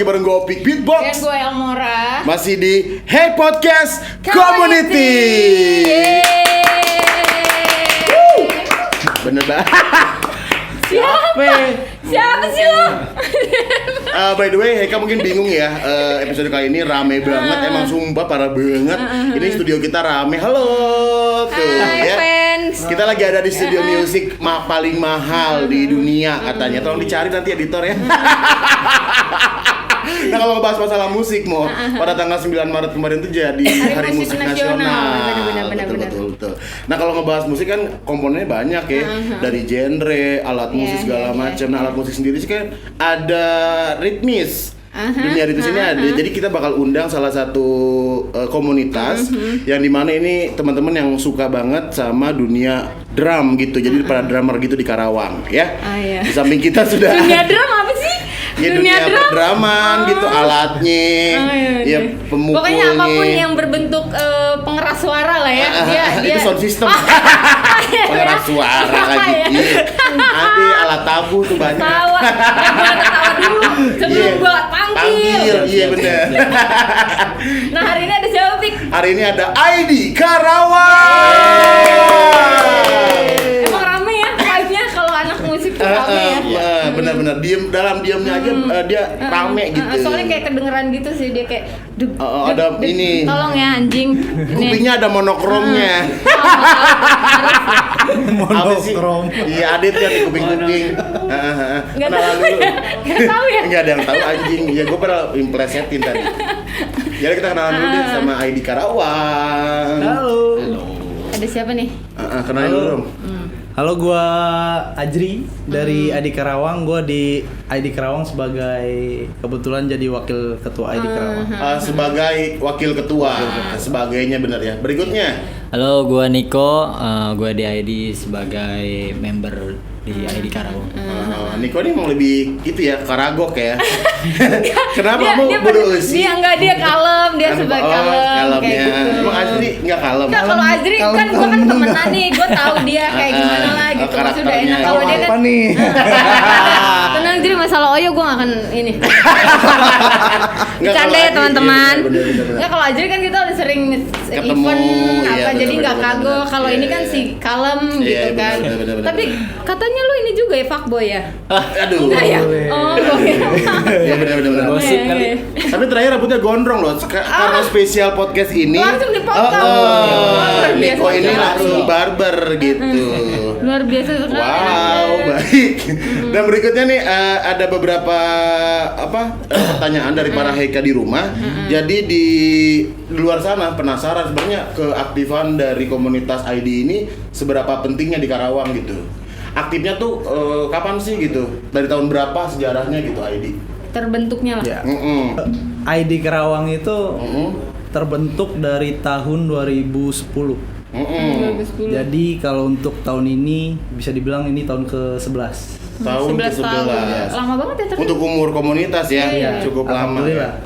lagi bareng gue Opik Beatbox. Dan gue Elmora. Masih di Hey Podcast Community. Bener banget. Siapa sih lo? By the way, Heka mungkin bingung ya, episode kali ini rame banget, emang sumpah parah banget. Ini studio kita rame, halo tuh Hai, ya. fans. Kita lagi ada di studio musik paling mahal di dunia katanya. Tolong dicari nanti editor ya. Nah kalau ngebahas masalah musik mau pada tanggal 9 Maret kemarin tuh jadi Hari Musik Nasional. Betul. Nah kalau ngebahas musik kan komponennya banyak ya, dari genre, alat musik segala macam. Nah alat musik sendiri sih kan ada ritmis. Dunia ritmis ini ada. Jadi kita bakal undang salah satu komunitas yang dimana ini teman-teman yang suka banget sama dunia drum gitu. Jadi para drummer gitu di Karawang ya. Iya. Di samping kita sudah Dunia drum apa sih? ya dunia draman gitu, alatnya, ya pemukulnya. Pokoknya apapun yang berbentuk pengeras suara lah ya. Itu sound system. Pengeras suara lagi. Nanti alat tabu tuh banyak. Tawa. Gue ketawa dulu sebelum gue panggil. Iya benar. Nah hari ini ada siapa, Pik? Hari ini ada ID Karawang. Emang rame ya vibe-nya kalau anak musik tuh rame ya. Benar-benar diamnya aja dia rame gitu. Soalnya kayak kedengeran gitu sih dia kayak ada ini. Tolong ya anjing. Kupingnya ada monokromnya. Monokrom. Iya, Adit kan di kuping-kuping. Nggak tahu ya. Nggak ada yang tahu anjing. Ya gue pada implesetin tadi. Jadi kita kenalan dulu deh sama ID Karawang. Halo. Ada siapa nih? Kenalin dulu dong. Halo, gua Ajri dari ID Karawang. Gua di ID Karawang sebagai kebetulan jadi wakil ketua ID Karawang. Sebagai wakil ketua. Sebagainya benar ya. Berikutnya. Halo, gua Niko, gua di ID sebagai member di ID Karawang. Niko ini mau lebih gitu ya, karagok ya. Kenapa mau dia berusi? dia kalem, dia sebagai kalem kayak gitu. Emang Ajri nggak kalem? Enggak, kalau Ajri kan gue kan temenan nih, gue tahu dia kayak gimana lah gitu. Maksudnya enak kalau dia kan. Apa nih? Tenang Ajri, masalah Oyo gue gak akan ini. Bercanda ya teman-teman. Enggak, kalau Ajri kan kita udah sering event apa jadi nggak kagok. Kalau ini kan si kalem gitu kan. Tapi katanya lu ini juga ya fuckboy ya? Aduh. Enggak ya? Oh, Iya benar. Gosip kali. Tapi terakhir rambutnya gondrong loh, karena spesial podcast ini. Langsung dipotong. Niko ini langsung barber gitu. Luar biasa sekali. Wow, baik. Dan berikutnya nih ada beberapa pertanyaan dari para Heka di rumah. Jadi di luar sana penasaran sebenarnya keaktifan dari komunitas ID ini seberapa pentingnya di Karawang gitu. Aktifnya tuh kapan sih gitu? Dari tahun berapa sejarahnya gitu ID? Terbentuknya lah. Ya. ID Karawang itu terbentuk dari tahun 2010. 2010. Jadi kalau untuk tahun ini bisa dibilang ini tahun ke-11. Tahun 11 tahun. ke-11. Lama banget ya ternyata. Untuk umur komunitas ya, Iya. cukup lama ya.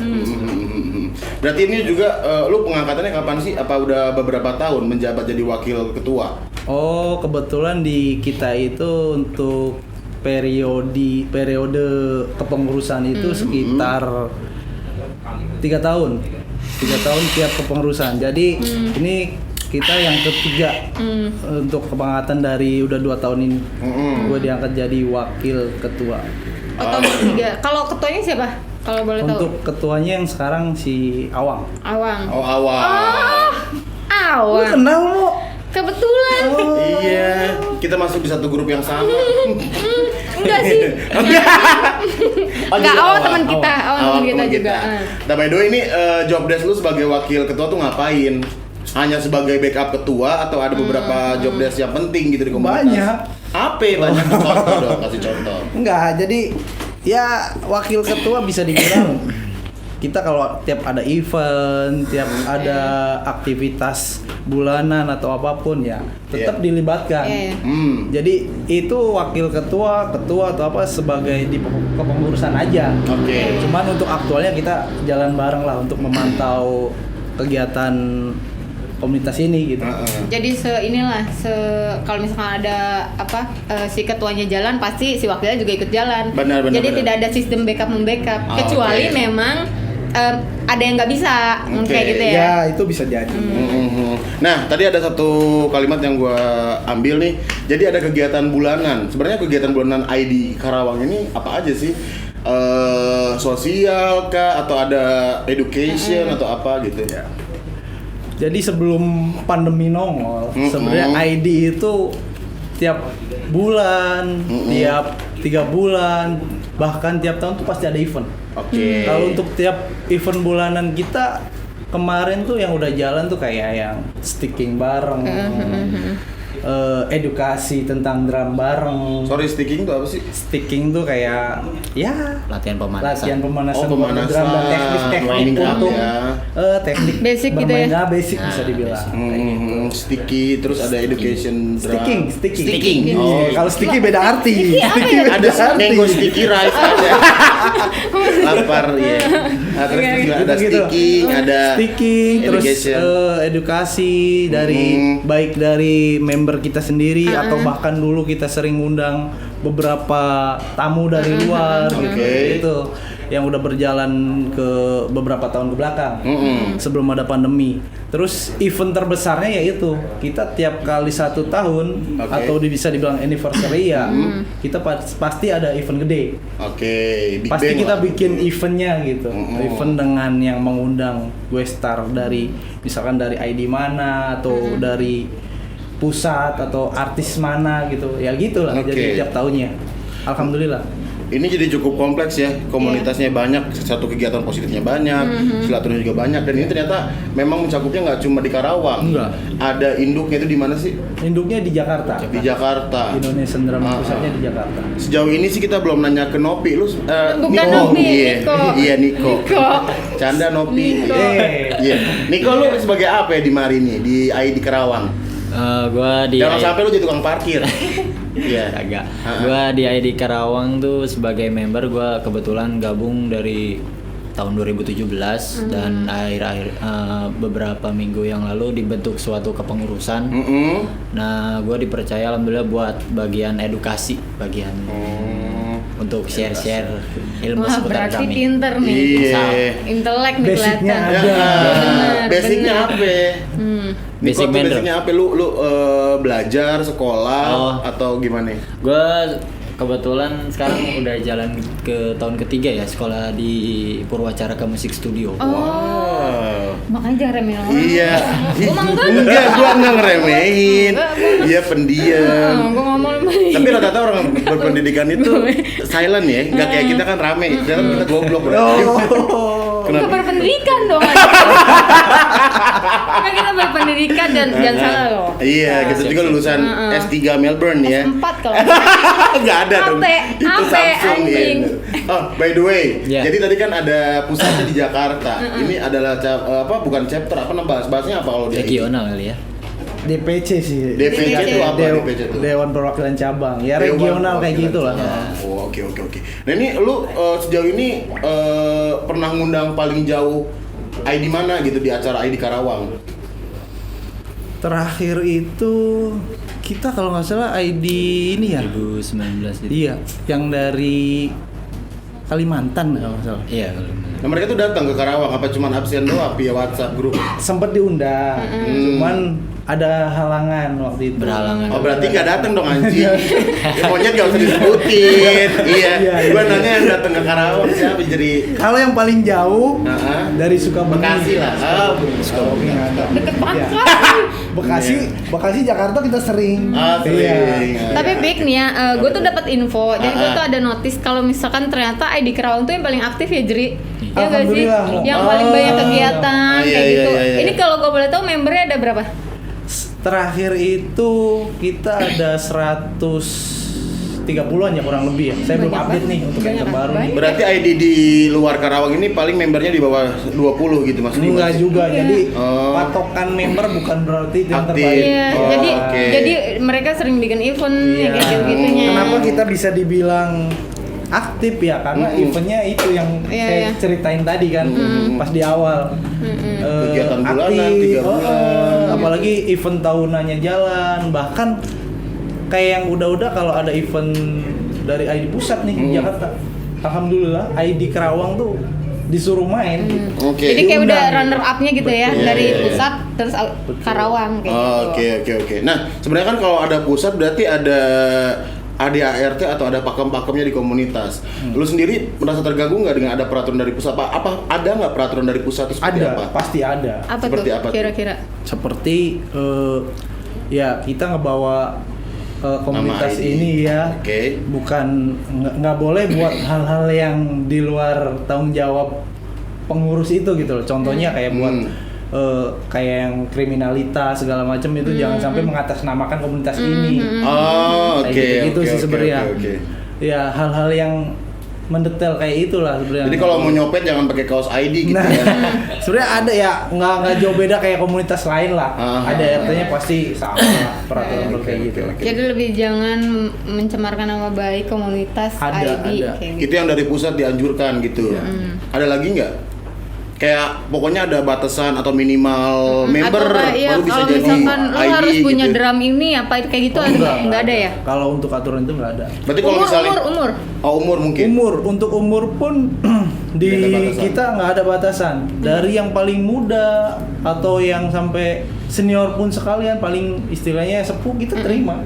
Berarti ini juga lu pengangkatannya kapan sih? Apa udah beberapa tahun menjabat jadi wakil ketua? Oh, kebetulan di kita itu untuk periode kepengurusan itu sekitar 3 tahun. 3 tahun tiap kepengurusan. Jadi ini kita yang ketiga untuk kepangkatan dari udah 2 tahun ini. Gue diangkat jadi wakil ketua. Tahun ketiga. Kalau ketuanya siapa? Kalau boleh tahu. Untuk ketuanya yang sekarang si Awang. Awang. Oh awal. Awang. Kenal lo? Kebetulan. Iya, kita masuk di satu grup yang sama. Enggak sih. Enggak, Awang teman kita. Awang teman kita juga. Nah, by the way ini job desk lu sebagai wakil ketua tuh ngapain? Hanya sebagai backup ketua atau ada beberapa job desk yang penting gitu di komunitas? Banyak. Apa? Banyak. Contoh dong, kasih contoh. Enggak, jadi ya wakil ketua bisa dibilang kita kalau tiap ada event, tiap ada aktivitas bulanan atau apapun ya tetap dilibatkan. Jadi itu wakil ketua atau apa sebagai di kepengurusan aja. Oke. Cuman untuk aktualnya kita jalan bareng lah untuk memantau kegiatan komunitas ini gitu. Jadi kalau misalkan ada si ketuanya jalan pasti si wakilnya juga ikut jalan. Benar. Jadi tidak ada sistem backup membackup kecuali memang ada yang nggak bisa kayak gitu ya. Ya itu bisa jadi. Nah tadi ada satu kalimat yang gua ambil nih. Jadi ada kegiatan bulanan. Sebenarnya kegiatan bulanan ID Karawang ini apa aja sih? Sosial kah atau ada education atau apa gitu ya? Jadi sebelum pandemi nongol, sebenarnya ID itu tiap bulan, tiap 3 bulan, bahkan tiap tahun tuh pasti ada event. Oke. Kalau untuk tiap event bulanan kita kemarin tuh yang udah jalan tuh kayak yang sticking bareng, edukasi tentang drum bareng. Sorry, sticking itu apa sih? Sticking tuh kayak ya latihan pemanasan drum dan teknik untuk teknik basic gitu bermain, ya. Basic bisa dibilang. Sticky, terus ada education drum. Sticking. Oh, Kalau sticky beda arti. Sticky apa ya? ada mango sticky rice ada. Lapar ya. Terus juga ada sticking, ada terus education. edukasi dari baik dari member kita sendiri atau bahkan dulu kita sering undang beberapa tamu dari luar gitu yang udah berjalan ke beberapa tahun ke belakang sebelum ada pandemi. Terus event terbesarnya yaitu kita tiap kali 1 tahun atau bisa dibilang anniversary ya kita pasti ada event gede. Big Pasti bang kita lah. bikin eventnya gitu. Event dengan yang mengundang guest star dari misalkan dari ID mana atau dari pusat atau artis mana gitu. Ya gitulah jadi tiap tahunnya. Alhamdulillah. Ini jadi cukup kompleks ya, komunitasnya banyak, satu kegiatan positifnya banyak, silaturahmi juga banyak, dan ini ternyata memang mencakupnya nggak cuma di Karawang. Enggak. Ada induknya itu di mana sih? Induknya di Jakarta. Di Jakarta. Indonesian Drum pusatnya di Jakarta. Sejauh ini sih kita belum nanya ke Nopi, lu Bukan Nopi, Niko. Iya Niko. Canda Nopi. Niko. Iya. Niko lu sebagai apa ya di mari nih di ID Karawang? Gua di Jangan sampai lu jadi tukang parkir. Iya. Kagak. Gua di ID Karawang tuh sebagai member, gua kebetulan gabung dari tahun 2017 dan akhir-akhir beberapa minggu yang lalu dibentuk suatu kepengurusan. Nah, gua dipercaya alhamdulillah buat bagian edukasi, bagian untuk share-share ilmu Wah, seputar berarti kami. pinter nih. Iya. Intelek nih Basicnya kelihatan. ada. Basicnya apa? Basic Niko tuh band basicnya apa? Lu belajar sekolah atau gimana? Gue kebetulan sekarang udah jalan ke tahun ketiga ya sekolah di Purwacaraka Music Studio. Wow. Makanya jangan remehin orang. Iya. Gua mah Enggak, gua enggak ngeremehin. Iya pendiam. Gua ngomong Tapi rata-rata orang berpendidikan itu silent ya, enggak kayak kita kan rame. Ternyata kita goblok. Kita berpendidikan dong. Kan kita berpendidikan dan jangan salah loh. Iya, kita juga lulusan S3 Melbourne ya. S4 kalau. Enggak ada dong. AP, Itu Samsung ya. anjing. Oh, by the way, Yeah. jadi tadi kan ada pusatnya di Jakarta. Ini adalah bukan chapter apa bahasnya apa kalau di Regional kali ya. DPC sih. DPC itu apa? DPC itu? Dewan Perwakilan Cabang. Ya Dewan regional kayak Perwakilan gitulah. Cabang. Oh, oke. Nah ini lu sejauh ini pernah ngundang paling jauh ID mana gitu di acara ID Karawang? Terakhir itu kita kalau nggak salah ID ini ya. 2019 gitu. Iya, yang dari Kalimantan kalau nggak salah. Iya kalau Nah mereka tuh datang ke Karawang apa cuman absen doang via WhatsApp grup? Sempet diundang, cuman ada halangan waktu itu. Berhalangan. Oh berarti nggak datang dong anjing. Ya, monyet nggak usah disebutin. Iya. Gua nanya yang datang ke Karawang siapa jadi? Kalau yang paling jauh dari Sukabumi. Bekasi lah. Sukabumi nggak ada. Deket banget. Bekasi Jakarta kita sering. Sering. Tapi Big nih ya, gue tuh dapat info. Jadi gue tuh ada notice kalau misalkan ternyata ID Karawang tuh yang paling aktif ya Jeri. Ya nggak sih? Alhamdulillah. Yang paling banyak kegiatan Iya, kayak iya, gitu. iya. Ini kalau gue boleh tahu membernya ada berapa? Terakhir itu kita ada 130-an ya kurang lebih ya. Saya belum Banyak update banget. nih untuk yang Banyak terbaru. banget. Berarti ID di luar Karawang ini paling membernya di bawah 20 gitu maksudnya? Enggak juga, jadi Oh. patokan member bukan berarti itu yang Aktif. terbaik. Iya, Oh, jadi oke. jadi mereka sering bikin event Iya. kayak gitu-gitunya. Kenapa kita bisa dibilang aktif ya? Karena eventnya itu yang Iya, saya iya. ceritain tadi kan pas di awal. Kegiatan bulanan, 3 bulan. Apalagi event tahunannya jalan, bahkan kayak yang udah-udah kalau ada event dari ID pusat nih di Jakarta, alhamdulillah ID Karawang tuh disuruh main. Oke. Jadi kayak udah Diundang. runner up-nya gitu ya, Betul. dari Iya, iya. pusat terus Karawang kayak gitu. Oke. Nah, sebenarnya kan kalau ada pusat berarti ada ADART atau ada pakem-pakemnya di komunitas. Lu sendiri merasa terganggu nggak dengan ada peraturan dari pusat? Apa ada nggak peraturan dari pusat itu seperti Ada, apa? pasti ada. Apa Seperti tuh apa tuh? kira-kira? Seperti ya kita ngebawa komunitas Nama ID. ini ya, Oke. bukan nggak boleh buat hal-hal yang di luar tanggung jawab pengurus itu gitu loh. Contohnya kayak buat kayak yang kriminalitas segala macam itu jangan sampai mengatasnamakan komunitas ini. Oh, Kayak oke. gitu-gitu oke, sih oke, sebenarnya. oke. Ya hal-hal yang mendetail kayak itulah sebenarnya. Jadi kalau mau nyopet jangan pakai kaos ID gitu Nah, ya. sebenarnya ada ya, nggak jauh beda kayak komunitas lain lah. Ada RT-nya pasti sama lah, peraturan kayak gitu. Jadi lebih jangan mencemarkan nama baik komunitas Ada, ID ada. kayak Itu yang dari pusat dianjurkan gitu. Ada lagi nggak? Kayak pokoknya ada batasan atau minimal member Atau kayak, iya, baru bisa kalau jadi misalkan lo ID harus punya gitu. drum ini apa kayak gitu nggak ada ya? Kalau untuk aturan itu nggak ada. Berarti kalau misalnya Umur. umur mungkin. Untuk umur pun di Nggak ada batasan. kita nggak ada batasan. Dari yang paling muda atau yang sampai senior pun sekalian, paling istilahnya sepuh kita terima.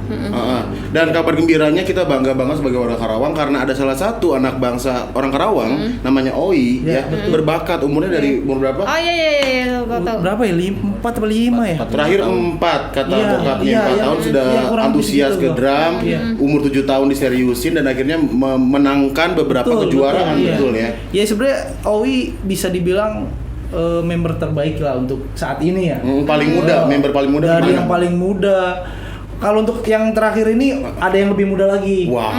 Dan kabar gembiranya kita bangga banget sebagai warga Karawang karena ada salah satu anak bangsa orang Karawang namanya Oi ya, berbakat umurnya dari umur berapa? Oh iya tahu. Berapa ya? 4 atau 5 ya? Terakhir 4 kata Iya, bokapnya iya, 4 iya, tahun sudah iya, kurang lebih antusias segitu ke loh. drum, Iya. umur 7 tahun diseriusin dan akhirnya memenangkan beberapa kejuaraan iya. betul ya. Ya sebenarnya Owi bisa dibilang member terbaik lah untuk saat ini ya. Paling muda, member paling muda Dari gimana? yang paling muda. Kalau untuk yang terakhir ini ada yang lebih muda lagi. Wah.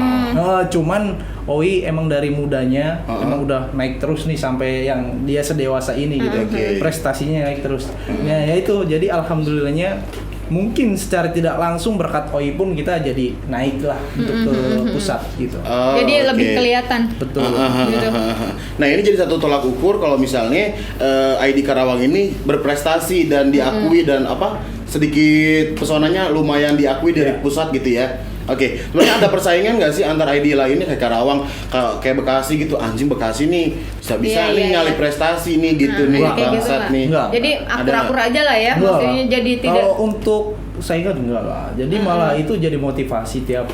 Cuman Owi emang dari mudanya emang udah naik terus nih sampai yang dia sedewasa ini gitu. Oke. Prestasinya naik terus. Ya itu jadi alhamdulillahnya mungkin secara tidak langsung berkat Oi pun kita jadi naik lah untuk ke pusat gitu. Oh, Jadi lebih oke. kelihatan. Betul. Gitu. Nah ini jadi satu tolak ukur kalau misalnya ID Karawang ini berprestasi dan diakui dan sedikit pesonanya lumayan diakui dari pusat gitu ya. Oke, sebenarnya ada persaingan nggak sih antar ID lainnya kayak Karawang, kayak Bekasi gitu, anjing Bekasi nih bisa-bisa Iya, nih iya, nyali iya. prestasi nih gitu nih kayak gitu bangsat lah. nih. Enggak. Jadi Ada akur-akur aja lah ya, Enggak maksudnya lah. jadi tidak. Kalau untuk saingan enggak lah. Jadi malah itu jadi motivasi tiap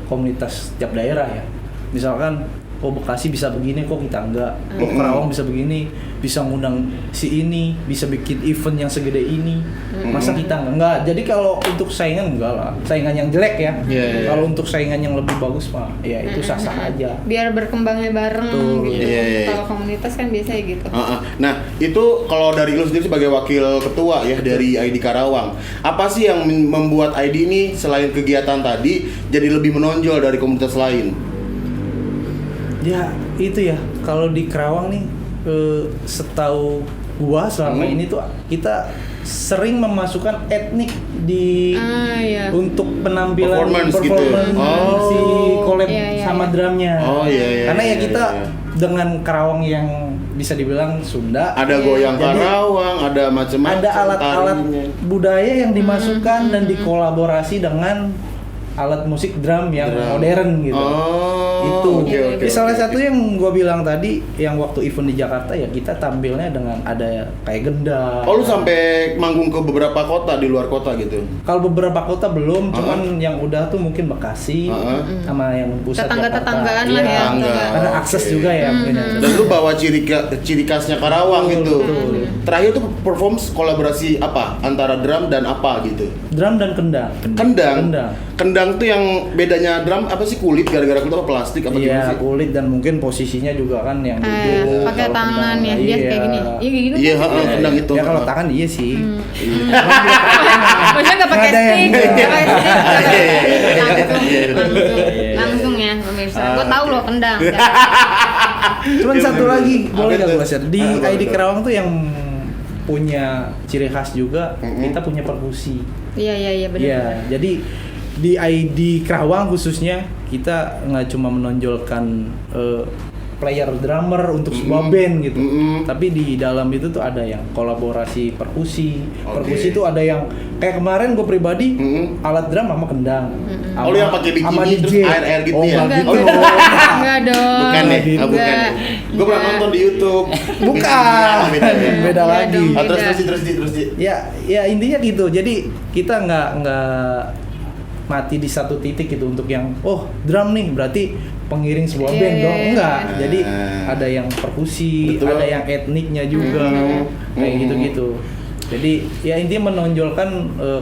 komunitas tiap daerah ya. Misalkan Bekasi bisa begini kok kita enggak. Karawang bisa begini, bisa ngundang si ini, bisa bikin event yang segede ini. Masa kita enggak? Jadi kalau untuk saingan enggak lah. Saingan yang jelek ya. Iya, iya. Kalau untuk saingan yang lebih bagus mah ya itu sah-sah aja. Biar berkembangnya bareng Betul. gitu. Iya, iya. Kalau komunitas kan biasanya gitu. Nah itu kalau dari lu sendiri sebagai wakil ketua ya dari ID Karawang, apa sih yang membuat ID ini selain kegiatan tadi jadi lebih menonjol dari komunitas lain? Ya itu ya, kalau di Karawang nih setahu gua selama ini tuh kita sering memasukkan etnik di Iya. untuk penampilan Performance gitu. si collab Iya, iya, sama iya. drumnya. Oh, iya, iya, Karena ya iya, kita iya. dengan Karawang yang bisa dibilang Sunda, Ada goyang Jadi, Karawang, ada macam-macam. ada alat-alat tarinya. budaya yang dimasukkan dan dikolaborasi dengan alat musik drum yang modern gitu. Itu. oke, Salah oke. satu yang gua bilang tadi, yang waktu event di Jakarta ya kita tampilnya dengan ada kayak gendang. Oh lu sampai manggung ke beberapa kota di luar kota gitu? Kalau beberapa kota belum, cuman yang udah tuh mungkin Bekasi sama yang pusat Tetangga-tetanggaan Jakarta. lah ya. Iya, Tetangga. karena akses juga ya mungkin. ya. Dan lu bawa ciri khasnya Karawang gitu. betul. Terakhir tuh perform kolaborasi apa antara drum dan apa gitu? Drum dan kendang. Kendang tuh yang bedanya drum apa sih, kulit gara-gara kulit apa plastik apa gimana Iya, sih? kulit dan mungkin posisinya juga kan yang duduk. Pakai Kalau tangan kendang, ya, dia kayak gini. Iya kayak gitu. Iya, kendang itu. Ya kalau tangan iya sih. Maksudnya nggak pakai Nggak ada yang- stick, nggak pakai stick, nggak pakai Iya, stick, langsung ya pemirsa. Gue tahu loh kendang. Cuman satu lagi boleh Apa nggak tuh? gue share? Di Apa ID tuh? Karawang tuh yang punya ciri khas juga, kita punya perkusi. Iya benar. Iya, jadi di ID Karawang khususnya kita nggak cuma menonjolkan player drummer untuk sebuah band gitu. Tapi di dalam itu tuh ada yang kolaborasi perkusi. Perkusi itu ada yang kayak kemarin gue pribadi alat drum sama kendang. Oh, lu yang pakai bikini terus air gitu ya? Enggak Oh, gitu. Enggak dong. bukan ya? gitu. Oh, bukan ya? Gue pernah nonton di YouTube. Bukan. Beda. Beda lagi. dong. Oh, terus Beda. terus. Ya intinya gitu. Jadi kita nggak mati di satu titik gitu untuk yang drum nih berarti pengiring sebuah Iya, band iya, dong. iya. Enggak. Jadi ada yang perkusi, Betul. ada yang etniknya juga kayak gitu-gitu. Jadi ya intinya menonjolkan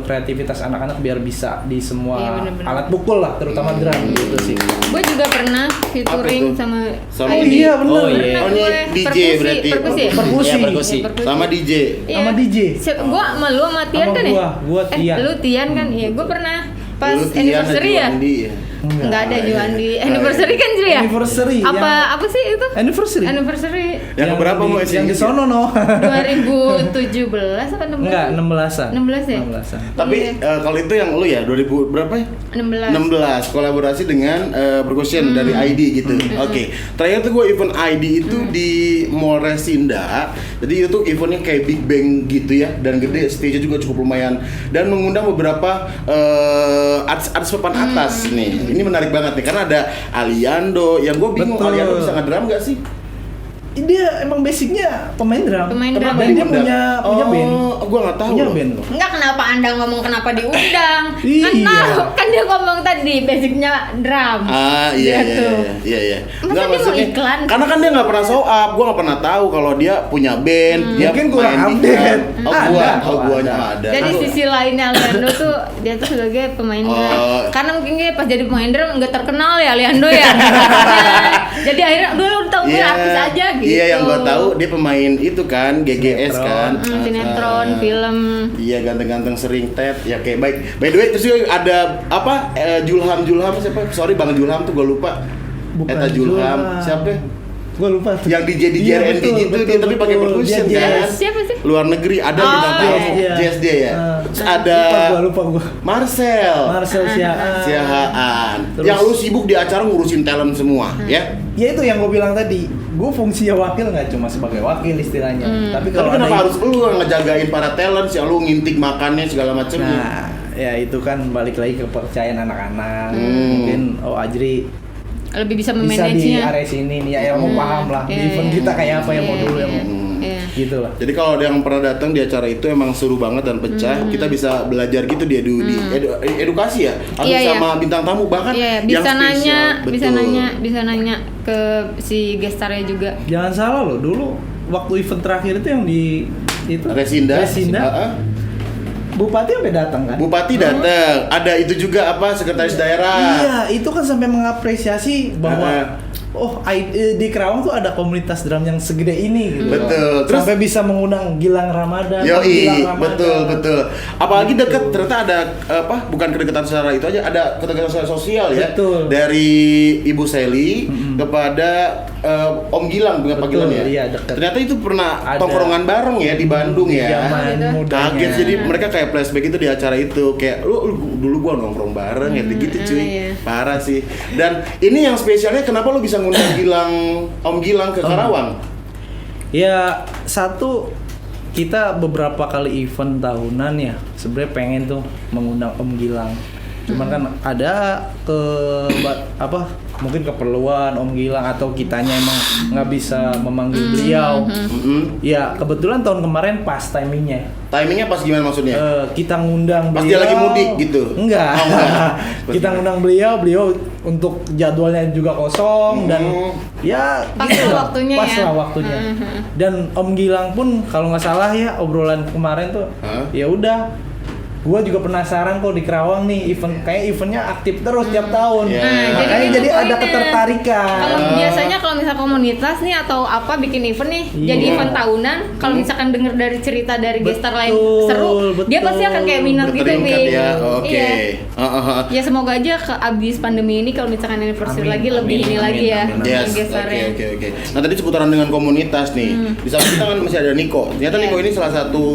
kreativitas anak-anak biar bisa di semua Iya, bener-bener. alat pukul lah, terutama drum gitu sih. Gue juga pernah featuring Apa tuh? sama Sama ID. iya, bener. Oh, iya. Pernah Oh, ini gue DJ perkusi, berarti. perkusi. Perkusi. Iya, perkusi. Iya, perkusi. Sama DJ. Iya. Sama DJ. Gua sama lu sama Tian Sama kan ya? gua Tian. Lu Tian kan? Iya, gua pernah pas Lu Tian, anniversary ya? Juandi ya? Enggak ada iya. Juandi. Anniversary kan Jri ya? Anniversary Apa sih itu? Anniversary. Anniversary Yang keberapa mau yang di sono no? 2017 apa 16? Enggak, 16-an. 16 ya? 16-an. Tapi Iya. kalau itu yang lu ya 2000 berapa ya? 16. Kolaborasi dengan percussion dari ID gitu. Oke. Terakhir tuh gue event ID itu di Mall Resinda. Jadi itu eventnya kayak Big Bang gitu ya dan gede, stage-nya juga cukup lumayan dan mengundang beberapa artis papan atas nih. Ini menarik banget nih karena ada Aliando yang gue bingung Betul. Aliando bisa ngedrum gak sih? Dia emang basicnya pemain drum. Pemain drum. Dan dia punya band. Oh, gue nggak tahu. Punya loh. band loh. Enggak, kenapa Anda ngomong kenapa diundang? Kan Iya. tahu, kan dia ngomong tadi basicnya drum. Ah iya Gitu. iya. Masa dia mau iklan? Karena kan dia nggak pernah show up, gue nggak pernah tahu kalau dia punya band. Dia Mungkin kurang main di update. band. Oh Ada. guanya ada. Jadi sisi lainnya Aliando tuh dia tuh sebagai pemain drum. Oh. Karena mungkin dia pas jadi pemain drum nggak terkenal ya Aliando ya. Jadi akhirnya udah tau gue artis aja gitu. Iya yang gue tahu dia pemain itu kan GGS kan. Sinetron, film. Iya ganteng-ganteng sering Ted ya kayak baik. By the way terus juga ada apa Julham siapa? Sorry Bang Julham tuh gue lupa. Bukan Eta Julham siapa? Gue lupa tuh. Yang DJ Iya, R&B betul, gitu betul, dia tapi pakai betul. percussion Dia kan. jazz. Siapa sih? Luar negeri ada Oh, bintang tamu iya. jazz dia ya. Terus ada lupa gua. Marcel Siahaan. Terus- Yang lu sibuk di acara ngurusin talent semua ya. Ya itu yang gue bilang tadi. Gue fungsinya wakil nggak cuma sebagai wakil istilahnya. Tapi Tapi kalau kenapa ada harus lu yang ngejagain para talent sih lu ngintik makannya segala macamnya. Nah, ya itu kan balik lagi ke kepercayaan anak-anak. Mungkin Ajri Lebih bisa bisa di memanagenya. area sini nih ya mau paham lah di Iya, event iya. kita kayak apa yang mau Iya, dulu yang iya. mau Iya. gitu lah. Jadi kalau ada yang pernah datang di acara itu emang seru banget dan pecah. Kita bisa belajar gitu di edukasi ya. Langsung Iya, iya. sama bintang tamu bahkan Iya, yang bisa nanya, spesial. bisa nanya ke si gestarnya juga. Jangan salah loh, dulu waktu event terakhir itu yang di itu Resinda. Bupati sampai datang kan? Bupati datang. Ada itu juga apa sekretaris daerah. Iya, itu kan sampai mengapresiasi bahwa Heeh. di Kerawang tuh ada komunitas drum yang segede ini gitu. Betul. Terus- Sampai bisa mengundang Gilang Ramadan. Yoi, Gilang Ramadan. betul. Apalagi Gitu. deket ternyata ada bukan kedekatan secara itu aja, ada kedekatan secara sosial ya. Betul. Dari Ibu Sally kepada Om Gilang dengan Betul, panggilan ya. iya, deket. Ternyata itu pernah Ada. tongkrongan bareng ya di Bandung Di ya. zaman Gitu. mudanya. Kaget jadi mereka kayak flashback itu di acara itu kayak lu dulu gua nongkrong bareng ya gitu cuy. iya. Parah sih. Dan ini yang spesialnya kenapa lu bisa ngundang Om Gilang ke Karawang? Ya satu kita beberapa kali event tahunan ya sebenarnya pengen tuh mengundang Om Gilang. Cuman kan ada mungkin keperluan Om Gilang atau kitanya emang nggak bisa memanggil beliau. Ya kebetulan tahun kemarin pas timingnya. Timingnya pas gimana maksudnya? Kita ngundang Pas beliau. dia lagi mudik gitu? Enggak. Oh, enggak. Kita ngundang beliau untuk jadwalnya juga kosong dan ya Pas gitu lah lah, waktunya pas ya. lah waktunya. Dan Om Gilang pun kalau nggak salah ya obrolan kemarin tuh ya udah gua juga penasaran kok di Kerawang nih eventnya aktif terus tiap tahun. Ya. Makanya itu jadi ada poinnya. ketertarikan. Kalau biasanya kalau misal komunitas nih atau apa bikin event nih, Iya. jadi event tahunan, kalau misalkan denger dari cerita dari gestar lain Betul, seru, dia betul. pasti akan kayak minat gitu, Berteringkat Bing. ya. Oke. Iya. Ya semoga aja ke abis pandemi ini kalau misalkan anniversary Amin, lagi lebih amin, ini amin, lagi ya amin, amin. Yes, gestarnya. oke. Nah tadi seputaran dengan komunitas nih. Di samping kita kan masih ada Niko. Ternyata Iya. Niko ini salah satu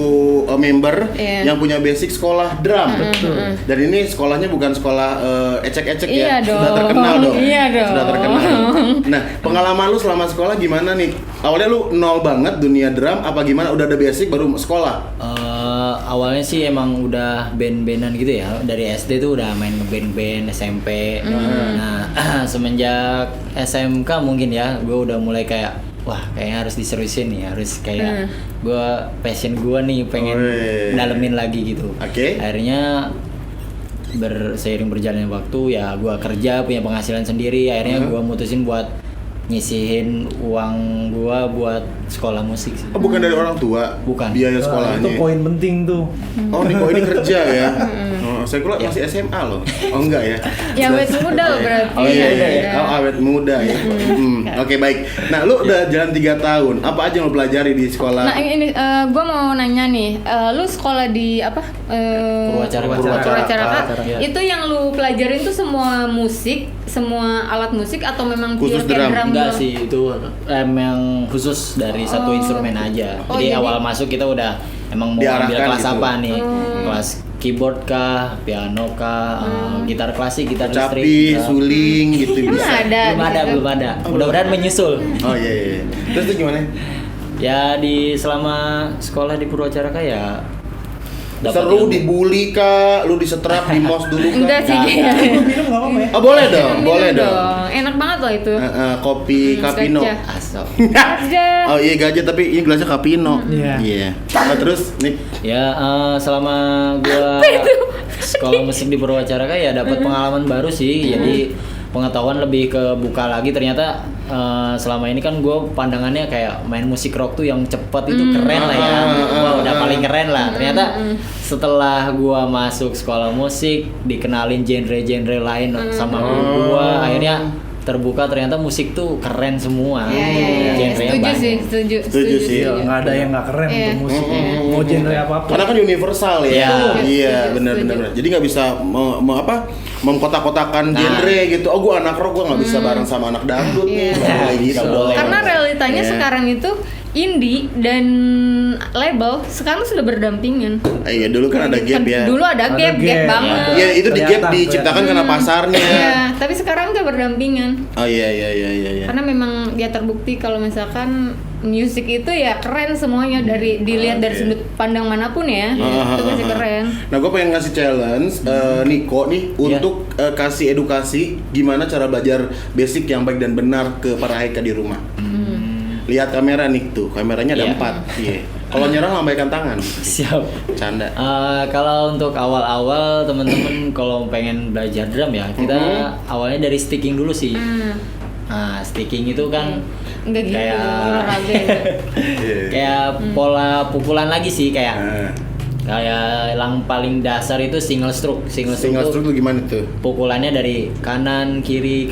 member Iya. yang punya basic sekolah sekolah drum. Dan ini sekolahnya bukan sekolah ecek-ecek Iya ya. dong. Sudah terkenal dong. Iya dong. Sudah terkenal. Nah, pengalaman lu selama sekolah gimana nih? Awalnya lu nol banget dunia drum apa gimana? Udah ada basic baru sekolah? Awalnya sih emang udah band-bandan gitu ya. Dari SD tuh udah main ngeband-band, SMP. Nah, semenjak SMK mungkin ya, gue udah mulai kayak wah kayaknya harus diserusin nih, harus kayak gue passion gue nih pengen dalemin lagi gitu. Akhirnya seiring berjalannya waktu ya gue kerja punya penghasilan sendiri, akhirnya gue mutusin buat nyisihin uang gue buat sekolah musik sih. Oh, bukan dari orang tua? Bukan. Biaya sekolahnya? Itu poin penting tuh. Oh, ini kerja ya? Oh, saya kira masih SMA loh. Oh enggak ya? Ya awet muda loh berarti. Oh iya. Oh, awet muda ya. Oke, baik. Nah, lu udah jalan 3 tahun. Apa aja yang lu pelajari di sekolah? Nah ini gue mau nanya nih, lu sekolah di apa? Purwacaraka. Itu yang lu pelajarin tuh semua musik, semua alat musik atau memang Khusus pure kayak drum? drum? Enggak sih, itu emang khusus dari satu instrumen aja. Oh, jadi jadi- awal masuk kita udah emang mau Diarahkan ambil kelas gitu. apa nih? Kelas keyboard kah, piano kah, gitar klasik, gitar Capi, listrik. suling gitu Emang bisa. ada? Belum ada. Mudah-mudahan menyusul. Oh iya. Terus tuh gimana? Ya selama sekolah di Purwacaraka ya dapat Seru, ilmu. dibully kah? Lu disetrap di mos dulu kah? Enggak sih kayaknya. Minum nggak apa-apa ya? Oh boleh dong, boleh Minum dong. Enak banget loh itu. Kopi Capino. gajah. Asal. Aja. Oh iya gajah tapi ini gelasnya Capino. Iya. Nah, terus nih Ya selama gua sekolah musik di Purwacaraka ya dapat pengalaman baru sih. Jadi pengetahuan lebih kebuka lagi. Ternyata selama ini kan gue pandangannya kayak main musik rock tuh yang cepet itu keren lah ya. Wah udah paling keren lah. Ternyata setelah gua masuk sekolah musik dikenalin genre-genre lain sama guru gua, akhirnya terbuka ternyata musik tuh keren semua. Iya. Genrenya Setuju banyak. sih, Setuju sih. Iya, nggak ada yang nggak keren Iya. untuk musik. Mau genre apapun. karena kan universal ya. Iya. Iya, Setuju, benar. Jadi nggak bisa mengkotak-kotakan genre gitu. Oh, gua anak rock, gua nggak bisa bareng sama anak dangdut nih. Iya. Nggak boleh gitu. Nggak boleh. Karena realitanya Iya. sekarang itu indie dan label sekarang sudah berdampingan. Iya, dulu kan ada gap ya. Dulu ada Ada gap gap. banget. Iya, itu di gap Kelihatan, diciptakan karena pasarnya. Iya, tapi sekarang udah berdampingan. Oh iya. Karena memang ya terbukti kalau misalkan musik itu ya keren semuanya dari dilihat dari sudut pandang manapun ya. Itu pasti keren. Nah, gue pengen ngasih challenge Niko nih untuk kasih edukasi gimana cara belajar basic yang baik dan benar ke para haika di rumah. Lihat kamera nih tuh, kameranya ada Iya. 4. Iya. Kalau nyerang lambaikan tangan. Siap. Canda. Kalau untuk awal-awal temen-temen kalau pengen belajar drum ya kita awalnya dari sticking dulu sih. Nah sticking itu kan Enggak gitu kayak olahraga ya. kayak pola pukulan lagi sih kayak Nah, kayak yang paling dasar itu single stroke. Single single stroke stroke tuh gimana tuh? pukulannya dari kanan kiri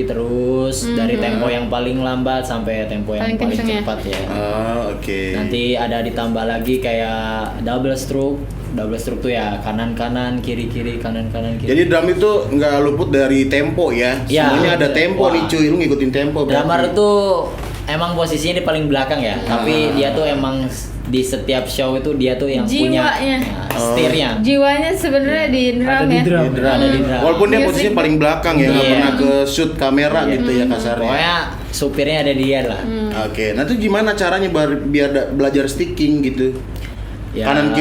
terus dari tempo yang paling lambat sampai tempo yang Paling paling kenceng ya? cepat ya. Oh, oke. Nanti ada ditambah lagi kayak double stroke tuh ya kanan kiri kanan kiri. Jadi drum itu nggak luput dari tempo ya. Ya. Semuanya ada tempo Wah. nih cuy, lu ngikutin tempo. Drummer berarti. tuh emang posisinya di paling belakang ya, tapi dia tuh emang di setiap show itu dia tuh yang punya Jiwanya. setirnya. Jiwanya sebenarnya di drum Ada di ya. drum. Ada di drum. Walaupun dia Music. posisinya paling belakang ya, nggak Iya. pernah ke shoot kamera gitu ya kasarnya. Pokoknya supirnya ada dia lah. Oke, nah itu gimana caranya biar belajar sticking gitu? Ya. Kanan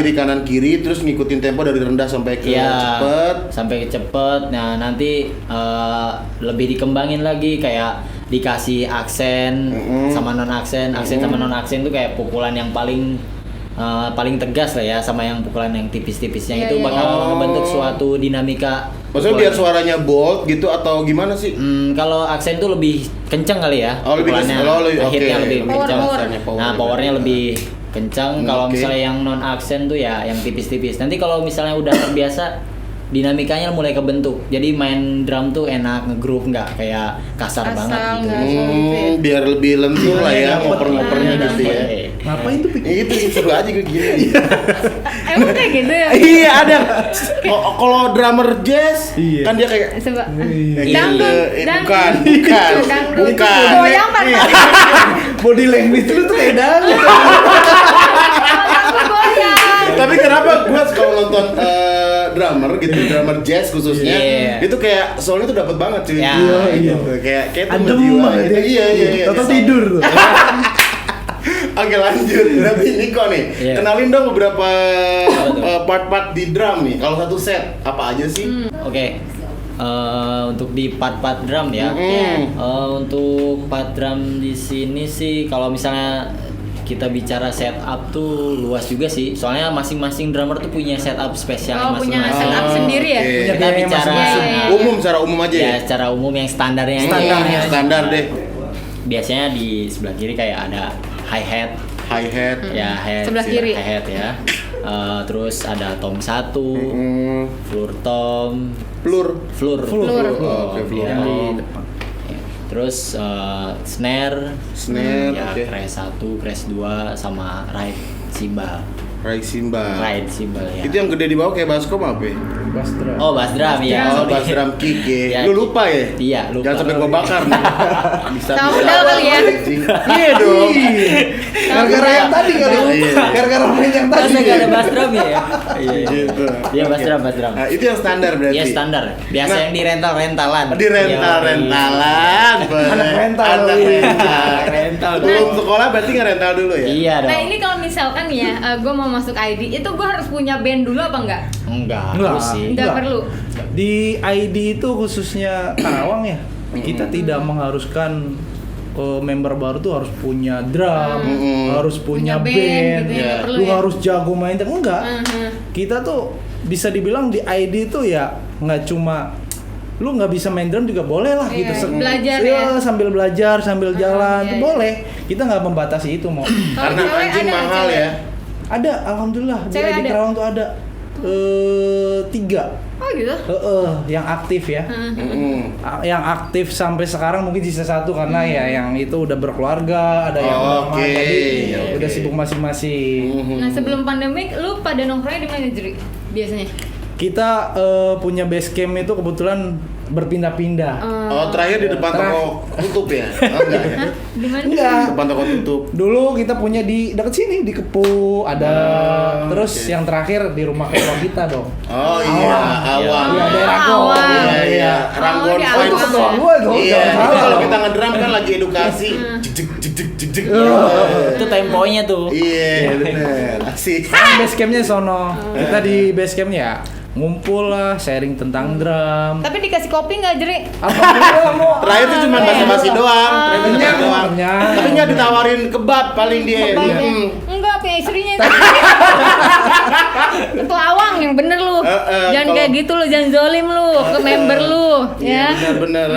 kiri, terus ngikutin tempo dari rendah sampai ke Iya, cepet. sampai ke cepet. Nah nanti lebih dikembangin lagi kayak dikasih aksen sama non aksen, sama non aksen tuh kayak pukulan yang paling tegas lah ya, sama yang pukulan yang tipis-tipisnya Iya, itu iya. bakal ngebentuk suatu dinamika. Maksudnya biar suaranya bold gitu atau gimana sih? Kalau aksen tuh lebih kenceng kali ya, Oh, lebih pukulannya, oke. hitnya lebih Power, kenceng. power. Nah powernya lebih kencang. Kalau Oke. misalnya yang non aksen tuh ya yang tipis-tipis. Nanti kalau misalnya udah terbiasa dinamikanya mulai kebentuk. Jadi main drum tuh enak nge-groove, nggak kayak kasar Asal banget gitu. nggak. Biar lebih lentur lah ya, Dapet. ngoper-ngopernya gitu ya. Ngapain tuh pikir? Itu sih seru aja gue gini. Emang kayak gitu ya? Iya ada. Kalau drummer jazz Iya. kan dia kayak Coba. gitu. Dangdut, Bukan. dangdut. Bukan. Goyang kan? Body language lu tuh kayak dangdut. Goyang. Tapi kenapa gue kalau nonton drummer gitu, drummer jazz khususnya, itu kayak soalnya tuh dapat banget cuy. Iya. Kayak tuh Adem berjiwa. banget ya. Iya. Toto tidur tuh. Oke lanjut, berarti Niko nih, kenalin dong beberapa part-part di drum nih. Kalau satu set apa aja sih? Oke. Untuk di part-part drum ya. Untuk part drum di sini sih kalau misalnya kita bicara setup tuh luas juga sih. Soalnya masing-masing drummer tuh punya setup spesial punya masing-masing. setup sendiri ya. Oke. Kita bicara Secara umum aja ya. secara umum yang standarnya aja. Standar deh. Biasanya di sebelah kiri kayak ada hi-hat. Ya, hi-hat. Sebelah kiri. Hi-hat ya. Terus ada tom 1, floor tom, floor. Oke, floor Ya. tom. Terus snare, ya, oke. crash 1, crash 2 sama ride cymbal. Ride cymbal Ya. Itu yang gede di bawah kayak baskom apa ya? Bass drum. Oh, bass drum ya. Oh, bass drum kick ya. Ya, Lu lupa ya? Iya, lupa. Jangan sampai gua bakar nih. Bisa. Sama pedal kali ya? Iya dong. Gara-gara yang tadi kali. Iya. Gara-gara main yang tadi. Masa nggak ada bass drum ya? Iya. Gitu. Iya, bass drum. Nah, itu yang standar berarti. Iya, standar. Biasa Nah, yang di rental-rentalan. Di rental-rentalan. Anak rental. Anak rental. Rental. Belum sekolah berarti nggak rental dulu ya? Iya dong. Nah ini kalau misalkan ya, gue mau masuk ID, itu gue harus punya band dulu apa enggak? Enggak, Enggak. harus sih. Enggak perlu. Di ID itu khususnya Karawang ya, kita tidak mengharuskan member baru tuh harus punya drum, harus punya Punya band band, gitu ya, nggak perlu lu ya? harus jago main drum. Enggak. Kita tuh bisa dibilang di ID tuh ya nggak cuma lu nggak bisa main drum juga boleh lah Iya, gitu. belajar Iya, ya? sambil belajar, sambil jalan iya, tuh iya. boleh. Kita nggak membatasi itu mau. Karena Kalau cewek anjing ada nggak mahal cewek? ya. Ada, alhamdulillah di Cewek ID ada? Karawang tuh ada 3 Oh gitu? yang aktif ya. Yang aktif sampai sekarang mungkin sisa 1 karena ya yang itu udah berkeluarga, ada yang udah Oke, jadi oke. udah sibuk masing-masing. Nah sebelum pandemik, lu pada nongkrongnya di mana Jeri? Biasanya? Kita punya base camp itu kebetulan berpindah-pindah. Oh, terakhir di depan toko tutup ya? Oh, enggak ya? Di mana? Enggak. Depan toko tutup. Dulu kita punya di dekat sini di Kepu ada. Terus oke. yang terakhir di rumah ketua kita dong. Oh iya, awang. Iya, daerah Awang. Gong. Iya, iya. Oh, Ranggon di Oh, itu Vibes. ketua gua tuh. Iya, jangan jadi salah. kalau kita ngedrum kan lagi edukasi. Jek. Itu temponya tuh. Iya, bener. Asik. Sekarang base campnya sono. Kita di base campnya ya ngumpul lah, sharing tentang drum. Tapi dikasih kopi nggak Jeri? Alhamdulillah mau. Terakhir tuh cuma basa-basi doang. Terakhir tuh Kenyang, cuma doang. kenyang. Tapi nggak ditawarin kebab paling dia. Kebab ya? Hmm. Enggak, punya istrinya itu. Pelawang yang bener lu. Jangan kalau- kayak gitu lu, jangan zolim lu ke member lu, Iya, ya. bener-bener.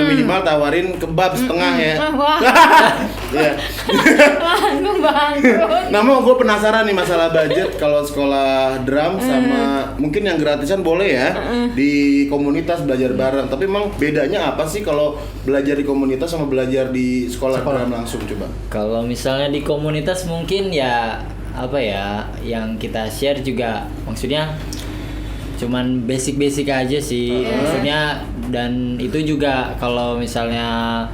Minimal tawarin kebab setengah ya. Wah, Iya. lu bangkrut. Nah, mau gue penasaran nih masalah budget kalau sekolah drum sama mungkin yang gratisan boleh ya di komunitas belajar bareng. Tapi emang bedanya apa sih kalau belajar di komunitas sama belajar di sekolah drum langsung coba? Kalau misalnya di komunitas mungkin ya apa ya yang kita share juga maksudnya cuman basic-basic aja sih maksudnya, dan itu juga kalau misalnya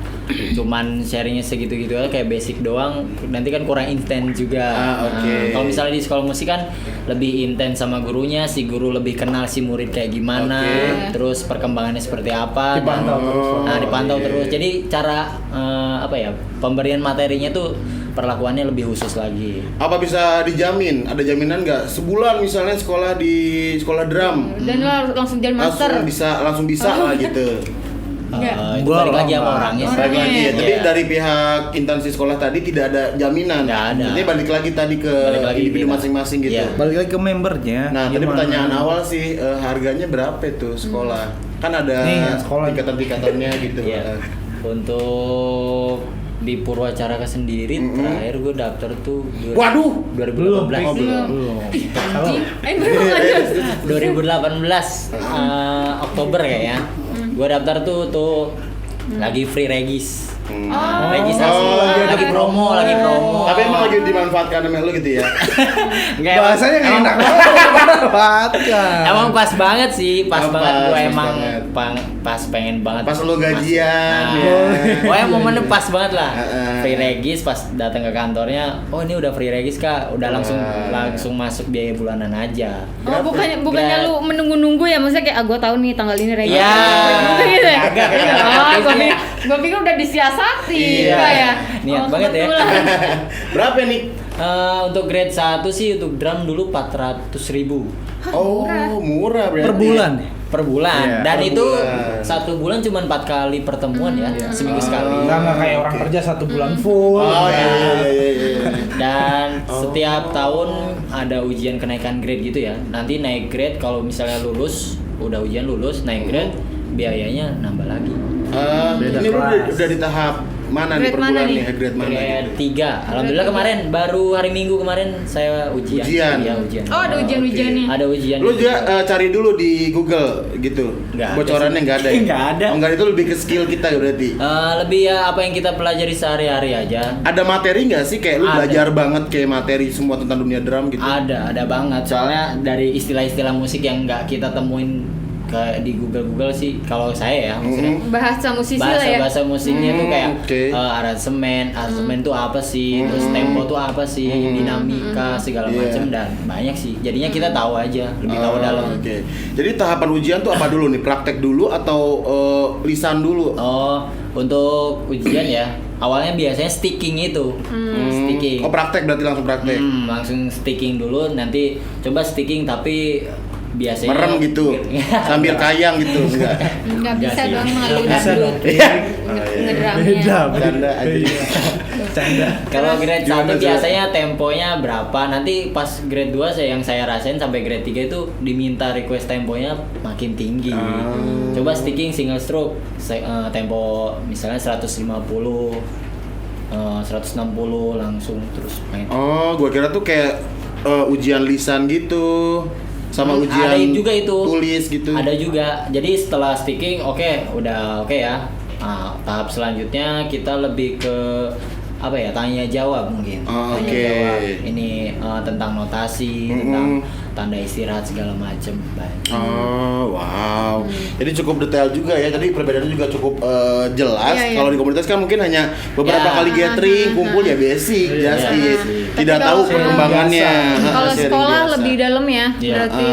cuman sharingnya segitu-gitu aja kayak basic doang nanti kan kurang intens juga. Oke. Kalau misalnya di sekolah musik kan lebih intens sama gurunya, si guru lebih kenal si murid kayak gimana, terus perkembangannya seperti apa. Dipantau terus. Nah, dipantau terus. Jadi cara apa ya pemberian materinya tuh perlakuannya lebih khusus lagi. Apa bisa dijamin? Ada jaminan nggak? Sebulan misalnya sekolah di sekolah drum Dan lu harus langsung jadi master. langsung bisa lah gitu. Enggak. Itu balik lagi sama orangnya sih. Balik lagi ya. Tapi Iya. dari pihak instansi sekolah tadi tidak ada jaminan. Nggak ada. Jadi balik lagi tadi ke Balik lagi individu kita. masing-masing gitu. Iya. Balik lagi ke membernya. Nah, tadi gimana? pertanyaan awal sih harganya berapa itu sekolah? Kan ada Nih, sekolah. tingkatan-tingkatannya gitu. Iya. Untuk di Purwacaraka sendiri terakhir gue daftar tuh Waduh, 2018. belum. Anjing. Belum aja. 2018 Oktober kayaknya. Gue daftar tuh lagi free regis. Registrasi lagi promo. Tapi emang lagi dimanfaatkan sama lu gitu ya. Enggak, Bahasanya nggak enak banget. Emang pas banget sih, pas Oh, banget gue pas emang banget. pas pengen banget. Pas lu gajian, Nah, ya. pokoknya momennya pas banget lah. Heeh. Free regis pas datang ke kantornya. Oh ini udah free regis kak, udah langsung masuk biaya bulanan aja. Oh, bukannya Ya. lu menunggu-nunggu ya, maksudnya kayak gua tahu nih tanggal ini regis. Iya. Gitu ya? Agak. Oh, gua pikir udah disiasati Iya. kayak. Niat banget ya. kebetulan. Berapa nih? Untuk grade 1 sih untuk drum dulu 400.000 Oh, murah berarti. Per bulan. per bulan. Iya, Dan per itu bulan. 1 bulan cuma 4 kali pertemuan ya, seminggu sekali. Nggak kayak orang kerja 1 bulan full. Oh iya. Dan setiap tahun ada ujian kenaikan grade gitu ya. Nanti naik grade kalau misalnya lulus, udah ujian lulus, naik grade, biayanya nambah lagi. Beda Ini lu kelas. udah di tahap mana nih Grade per mana bulan nih? nih? Grade mana Grade gitu? 3. Alhamdulillah kemarin baru hari Minggu kemarin saya ujian. Ujian? Iya, ujian. Oh, ada ujian-ujiannya. Ada ujian. Lu juga cari dulu di Google gitu. Nggak ada Bocorannya sih. nggak ada. Ya? Nggak ada. Oh, nggak, itu lebih ke skill kita berarti. Lebih ya apa yang kita pelajari sehari-hari aja. Ada materi nggak sih kayak lu Ada. belajar banget kayak materi semua tentang dunia drum gitu? Ada banget. Soalnya dari istilah-istilah musik yang nggak kita temuin di Google sih, kalau saya ya maksudnya. Bahasa musisi lah ya. Bahasa musiknya tuh kayak oke. aransemen tuh apa sih, terus tempo tuh apa sih, dinamika segala Iya. macam, dan banyak sih. Jadinya kita tahu aja, lebih tahu dalam. Oke. Jadi tahapan ujian tuh apa dulu nih? Praktek dulu atau lisan dulu? Oh, untuk ujian ya, awalnya biasanya sticking itu. Sticking. Oh, praktek berarti langsung praktek. Langsung sticking dulu, nanti coba sticking tapi biasanya Merem gitu. Sambil kayang gitu enggak? Nggak bisa sih. dong malu Bisa dangdut. dong. Ngedramnya. Beda. Bercanda aja. Canda. Kalau grade 1 Gimana, biasanya temponya berapa? Nanti pas grade 2 yang saya rasain sampai grade 3 itu diminta request temponya makin tinggi. Coba sticking single stroke tempo misalnya 150 160 langsung terus main. Oh, gua kira tuh kayak ujian lisan gitu. Sama ujian ada juga itu tulis gitu. Ada juga. Jadi setelah sticking udah oke ya. Nah, tahap selanjutnya kita lebih ke apa ya, tanya jawab mungkin. Oh, Tanya oke. jawab ini tentang notasi, tentang tanda istirahat segala macam. Oh, wow. Jadi cukup detail juga ya. Jadi perbedaannya juga cukup jelas. Iya, iya. Kalau di komunitas kan mungkin hanya beberapa Ya. kali gathering, kumpul ya basic, just Iya. it. Tidak Tapi tahu kalau- perkembangannya. Kalau Sharing sekolah biasa. lebih dalam ya, Iya. berarti.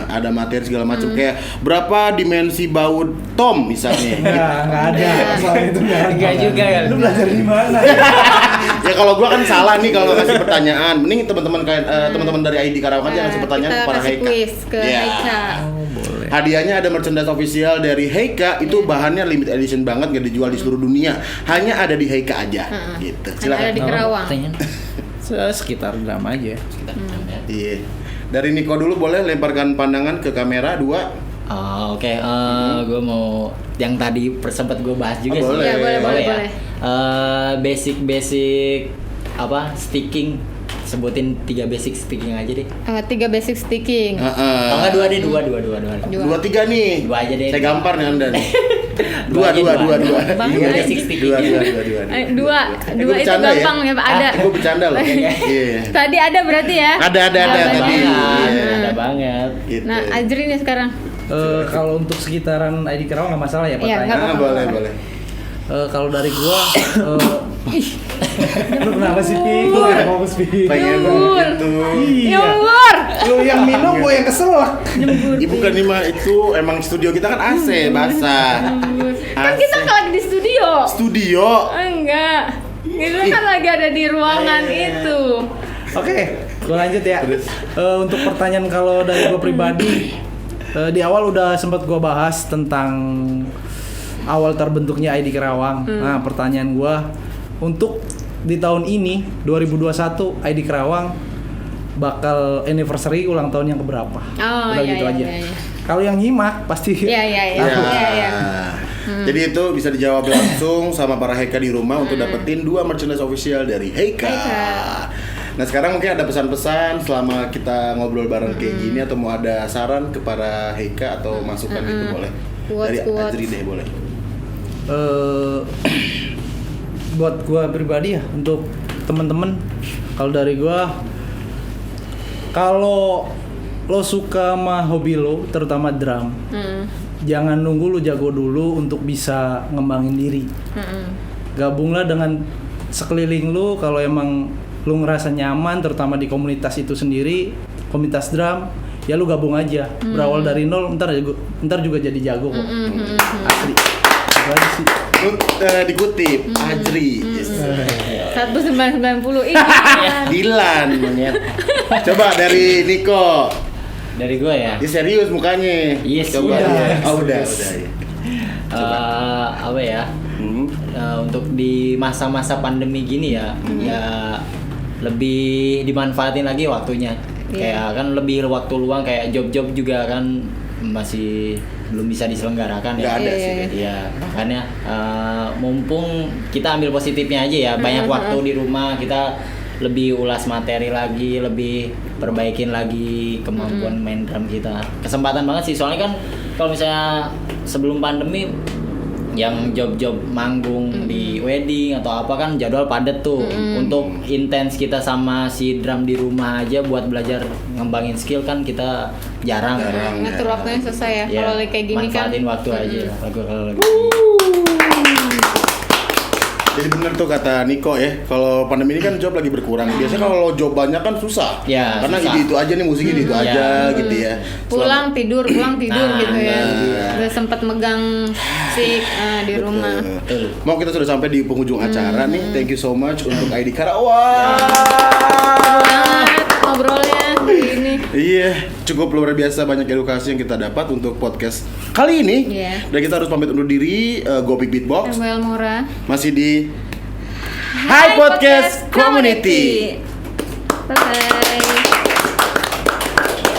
Ada materi segala macam kayak berapa dimensi baut tom misalnya. Nggak ada. Soal itu nggak ada. Enggak juga kan. Lu belajar di mana? Ya kalau gua kan salah nih kalau ngasih pertanyaan. Mending teman-teman teman-teman dari ID Karawang aja ngasih pertanyaan kita kepada kasih Heika. kuis ke Iya. Heika. Boleh. Hadiahnya ada merchandise official dari Heika, itu bahannya limited edition banget, nggak dijual di seluruh dunia, hanya ada di Heika aja. Gitu. Ada Silakan. di Kerawang. Pertanyaan? Sekitar drama aja. Sekitar jam ya. Iya. Dari Niko dulu boleh lemparkan pandangan ke kamera 2. Oke, gue mau yang tadi sempat gue bahas juga Oh, sih. boleh. Iya, boleh. ya. Basic apa sticking, sebutin 3 basic sticking aja deh. 3 basic sticking. Kalau nggak 2 deh, 2. 2 3 nih. Dua aja deh. Saya gampar nih Anda nih. Dua aja, 2. Bang, Dua aja. basic sticking. 2. Dua Gua itu bercanda gampang ya, Pak. Ada. Gue bercanda loh. Iya. Tadi ada berarti ya? Ada Ada tadi. banget. Iya. Ada banget. Gitu. Nah, Ajrin ya sekarang. Kalau untuk sekitaran ID Kerawang nggak masalah ya Iya, nggak pertanyaan. apa-apa. Boleh. Kalau dari gua, lu kenapa sih Pi? Gua nggak fokus Pi. Pengen Nyembur. gitu. Iya. Nyembur. Lu yang minum, gua yang keselak. Ibu bukan nih mah, itu emang studio kita kan AC basah. Kan kita AC. lagi di studio. Studio. Enggak. Kita kan lagi ada di ruangan itu. Oke, gua lanjut ya. Untuk pertanyaan kalau dari gua pribadi, di awal udah sempat gua bahas tentang awal terbentuknya ID Kerawang. Nah, pertanyaan gua untuk di tahun ini 2021 ID Kerawang bakal anniversary ulang tahun yang keberapa? Oh, Udah iya, gitu iya, aja. iya, iya. Kalau yang nyimak pasti Iya. Ya. Jadi itu bisa dijawab langsung sama para Heika di rumah untuk dapetin 2 merchandise official dari Heika. Nah sekarang mungkin ada pesan-pesan selama kita ngobrol bareng kayak gini, atau mau ada saran kepada Heika atau masukan gitu boleh. Dari Quotes. Ajri deh boleh. buat gua pribadi ya, untuk teman-teman, kalau dari gua, kalau lo suka sama hobi lo, terutama drum, jangan nunggu lu jago dulu untuk bisa ngembangin diri. Gabunglah dengan sekeliling lu, kalau emang lu ngerasa nyaman, terutama di komunitas itu sendiri, komunitas drum, ya lu gabung aja. Berawal dari nol, ntar juga jadi jago kok. Asli. Itu aja sih. Dikutip Ajri 1990 Dilan monyet. Coba dari Niko. Dari gue ya. Ya serius mukanya. Yes, coba. udah. Udah. Apa ya? Untuk di masa-masa pandemi gini ya, ya lebih dimanfaatin lagi waktunya. Kayak kan lebih waktu luang, kayak job-job juga kan masih belum bisa diselenggarakan ya. Nggak ada sih. Iya, makanya mumpung kita ambil positifnya aja ya, banyak waktu di rumah, kita lebih ulas materi lagi, lebih perbaikin lagi kemampuan main drum kita. Kesempatan banget sih, soalnya kan kalau misalnya sebelum pandemi yang job-job manggung di wedding atau apa kan jadwal padat tuh. Untuk intens kita sama si drum di rumah aja buat belajar ngembangin skill kan kita jarang. Ngatur waktunya susah ya. Kalau kayak gini kan manfaatin waktu aja. Kalau lagi. Jadi bener tuh kata Niko ya, kalau pandemi ini kan job lagi berkurang. Biasanya kalau job banyak kan susah. Ya, karena susah. itu aja nih, musik itu aja gitu ya. pulang tidur gitu ya. Udah sempet megang musik di rumah. Betul. Mau kita sudah sampai di penghujung acara nih. Thank you so much untuk ID Karawang. Banget ngobrolnya hari ini. Iya, cukup luar biasa, banyak edukasi yang kita dapat untuk podcast kali ini. Iya. Dan kita harus pamit undur diri. Gopik Beatbox Samuel Mora. masih di Hi Podcast Community. Bye.